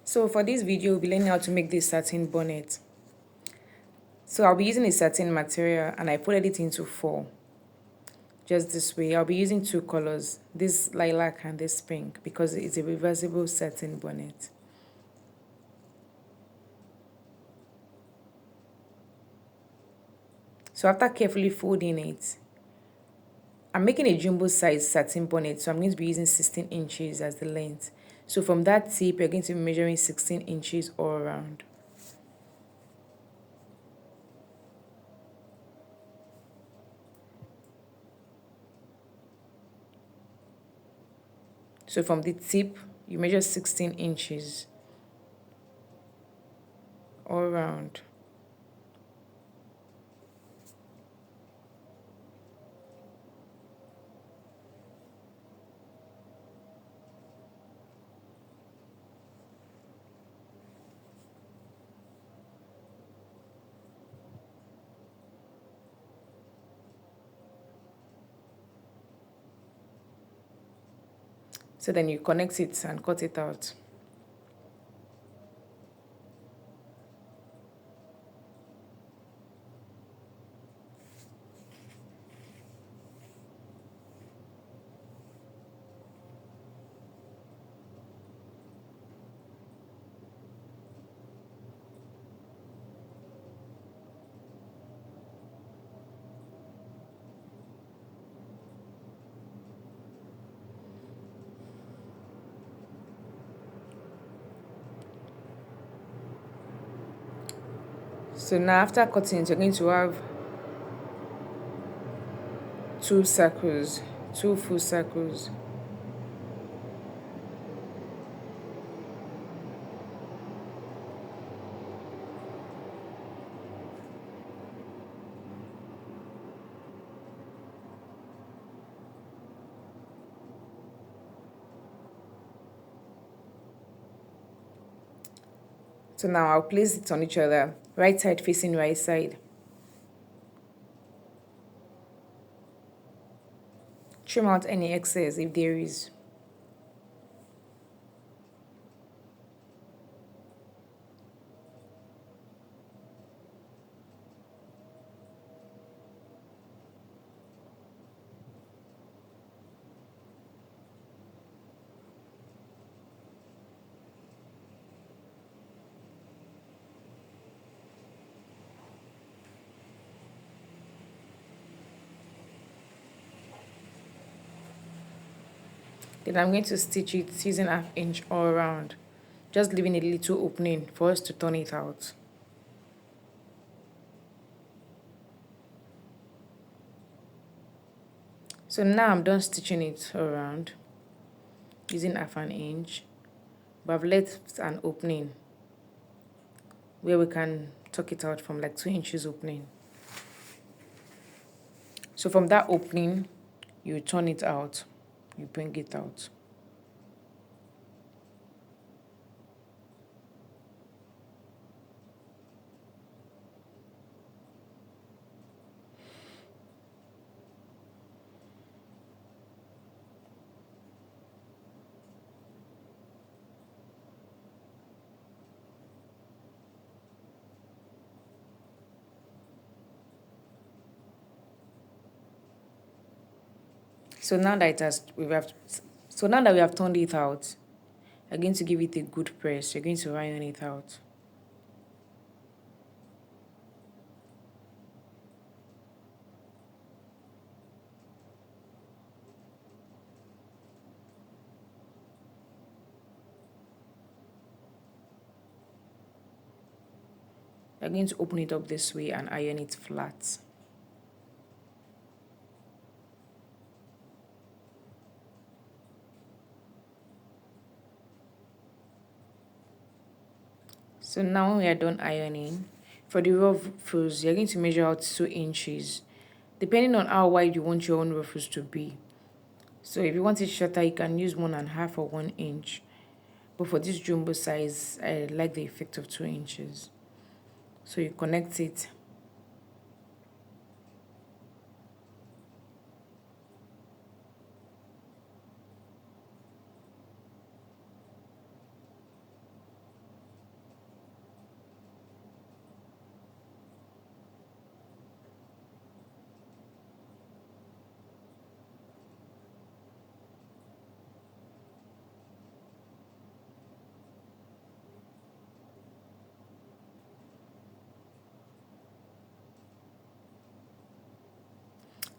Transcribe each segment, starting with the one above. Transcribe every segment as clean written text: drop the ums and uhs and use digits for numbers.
So for this video, we'll be learning how to make this satin bonnet. So I'll be using a satin material and I put it into four. Just this way. I'll be using two colors, this lilac and this pink, because it's a reversible satin bonnet. So after carefully folding it, I'm making a jumbo size satin bonnet, so I'm going to be using 16 inches as the length. So from that tip, you're going to be measuring 16 inches all around. So from the tip, you measure 16 inches all around. So then you connect it and cut it out. So now after cutting it, you're going to have two circles, two full circles. So now I'll place it on each other, right side facing right side. Trim out any excess if there is. Then I'm going to stitch it using 1/2 inch all around, just leaving a little opening for us to turn it out. So now I'm done stitching it around using 1/2 inch, but I've left an opening where we can tuck it out from like 2 inches opening. So from that opening, you turn it out, you bring it out. So now that we have turned it out, you're going to give it a good press. You're going to iron it out. You're going to open it up this way and iron it flat. So now we are done ironing. For the ruffles, you're going to measure out 2 inches, depending on how wide you want your own ruffles to be. So if you want it shorter, you can use 1.5 or 1 inch. But for this jumbo size, I like the effect of 2 inches. So you connect it.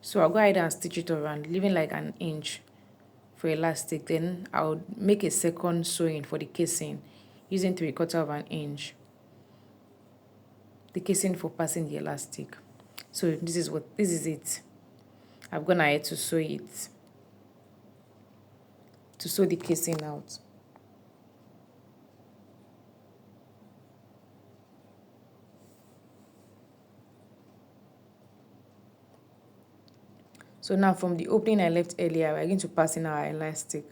So I'll go ahead and stitch it around, leaving like an inch for elastic. Then I'll make a second sewing for the casing using 3/4 of an inch, the casing for passing the elastic. So this is it. I've gone ahead to sew it, to sew the casing out. So now from the opening I left earlier, we're going to pass in our elastic.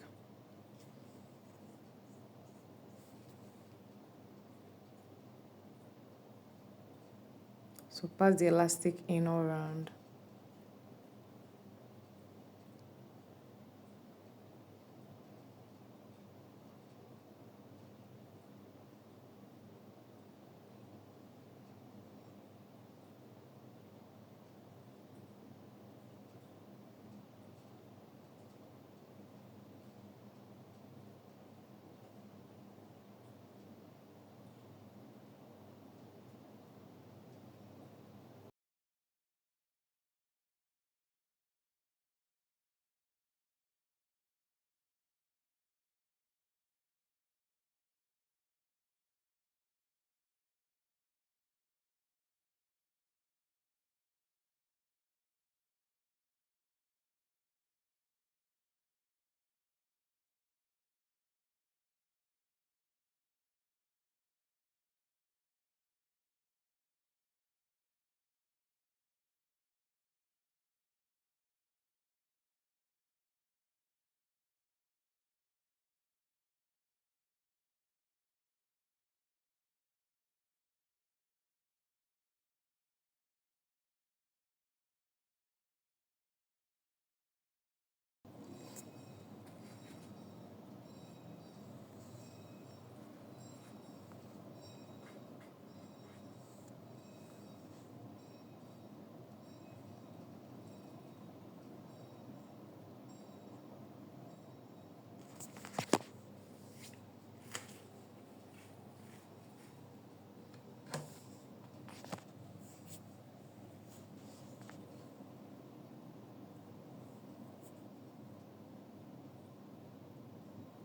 So pass the elastic in all around.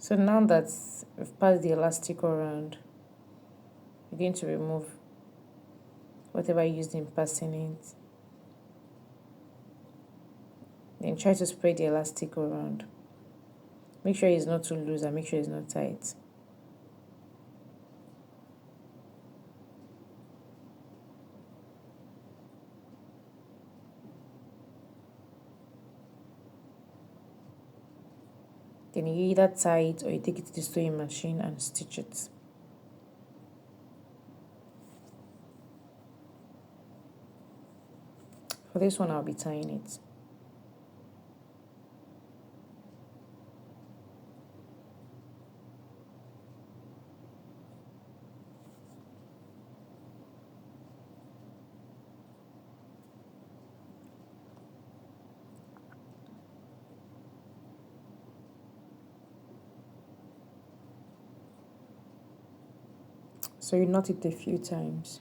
So now that we've passed the elastic around, we're going to remove whatever you used in passing it. Then try to spread the elastic around. Make sure it's not too loose and make sure it's not tight. Then you either tie it or you take it to the sewing machine and stitch it. For this one, I'll be tying it. So you knot it a few times.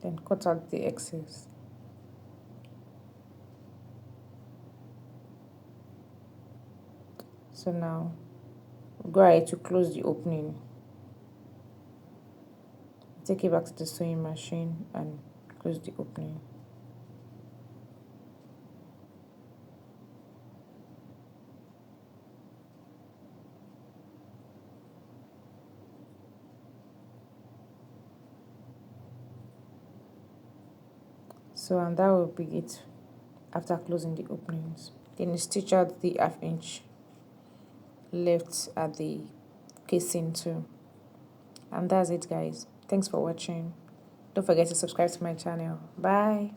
Then cut out the excess. So now, go ahead to close the opening. Take it back to the sewing machine and close the opening. So, and that will be it after closing the openings. Then you stitch out the 1/2 inch left at the casing too. And that's it, guys. Thanks for watching. Don't forget to subscribe to my channel. Bye.